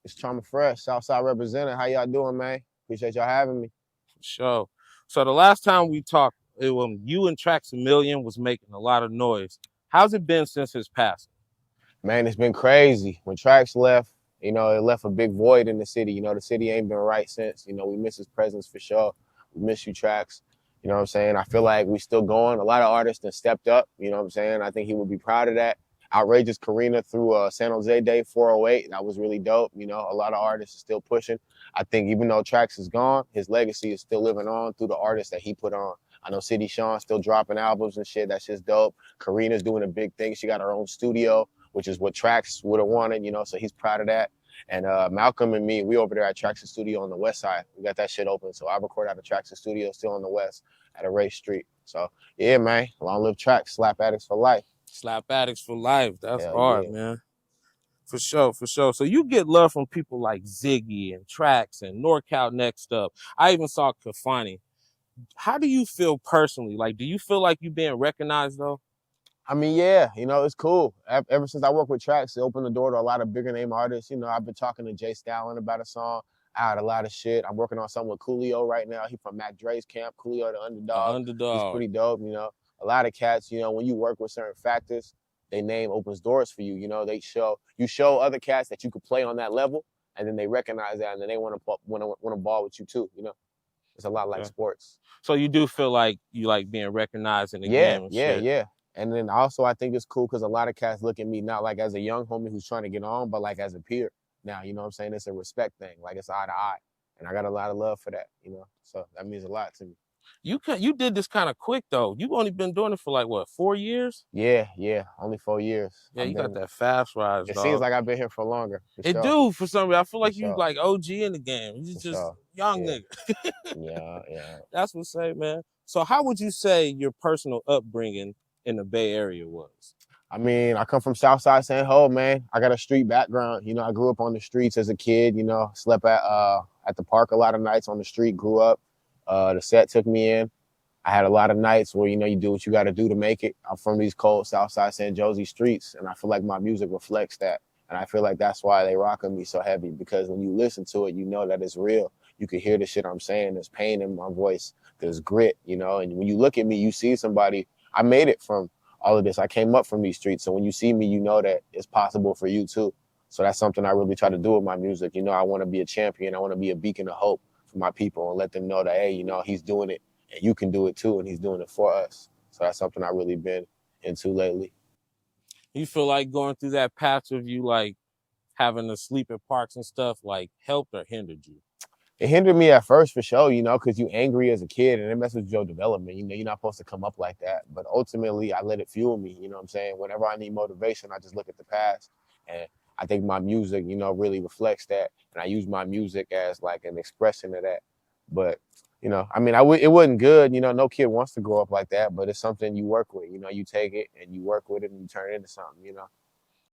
It's Trauma Fresh, Southside representing. How y'all doing, man? Appreciate y'all having me. For sure. So the last time we talked, it was you and Traxxamillion was making a lot of noise. How's it been since his passing? Man, it's been crazy. When Trax left, it left a big void in the city. The city ain't been right since. We miss his presence for sure. We miss you, Trax. You know what I'm saying? I feel like we still going. A lot of artists have stepped up. You know what I'm saying? I think he would be proud of that. Outrageous Karina through San Jose Day 408. That was really dope. A lot of artists are still pushing. I think even though Trax is gone, his legacy is still living on through the artists that he put on. I know City Sean's still dropping albums and shit. That's just dope. Karina's doing a big thing. She got her own studio, which is what Trax would have wanted, so he's proud of that. And Malcolm and me, we over there at Trax's studio on the west side. We got that shit open. So I record out of Trax's studio still on the west at a Race Street. So yeah, man, long live Trax, Slap Addicts for life. Slap Addicts for life. That's Hell hard, yeah. man. For sure, for sure. So you get love from people like Ziggy and Trax and NorCal Next Up. I even saw Kafani. How do you feel personally? Like, do you feel like you being recognized though? I mean, yeah, it's cool. Ever since I worked with Trax, it opened the door to a lot of bigger name artists. I've been talking to Jay Stalin about a song. I had a lot of shit. I'm working on something with Coolio right now. He from Mac Dre's camp. Coolio the The underdog. He's underdog. pretty dope. A lot of cats. When you work with certain factors, their name opens doors for you. They show other cats that you could play on that level, and then they recognize that, and then they want to ball with you too. It's a lot like Okay. sports. So you do feel like you like being recognized in the Yeah, game and yeah, shit. yeah. And then also I think it's cool because a lot of cats look at me not like as a young homie who's trying to get on, but like as a peer. Now, you know what I'm saying? It's a respect thing. Like it's eye to eye. And I got a lot of love for that. So that means a lot to me. You did this kind of quick though. You've only been doing it for like what, 4 years? Yeah, yeah. Only 4 years. Yeah, you got that fast rise, It seems dog. like I've been here for longer, for It sure. do for some reason. I feel For like you sure. like OG in the game. You For just sure. young Yeah. nigga. Yeah, yeah. That's what say, man. So how would you say your personal upbringing in the Bay Area was? I mean, I come from Southside San Ho, man. I got a street background. I grew up on the streets as a kid, slept at the park a lot of nights on the street, grew up. The set took me in. I had a lot of nights where, you do what you got to do to make it. I'm from these cold Southside San Jose streets, and I feel like my music reflects that. And I feel like that's why they rock on me so heavy, because when you listen to it, you know that it's real. You can hear the shit I'm saying. There's pain in my voice. There's grit, and when you look at me, you see somebody. I made it from all of this. I came up from these streets. So when you see me, you know that it's possible for you too. So that's something I really try to do with my music. I want to be a champion. I want to be a beacon of hope for my people and let them know that, hey, he's doing it and you can do it too. And he's doing it for us. So that's something I've really been into lately. You feel like going through that patch of you like having to sleep at parks and stuff like helped or hindered you? It hindered me at first for sure, because you angry as a kid and it messes with your development. You're not supposed to come up like that. But ultimately, I let it fuel me. You know what I'm saying? Whenever I need motivation, I just look at the past. And I think my music, really reflects that. And I use my music as like an expression of that. But, I mean, it wasn't good. No kid wants to grow up like that, but it's something you work with. You take it and you work with it and you turn it into something.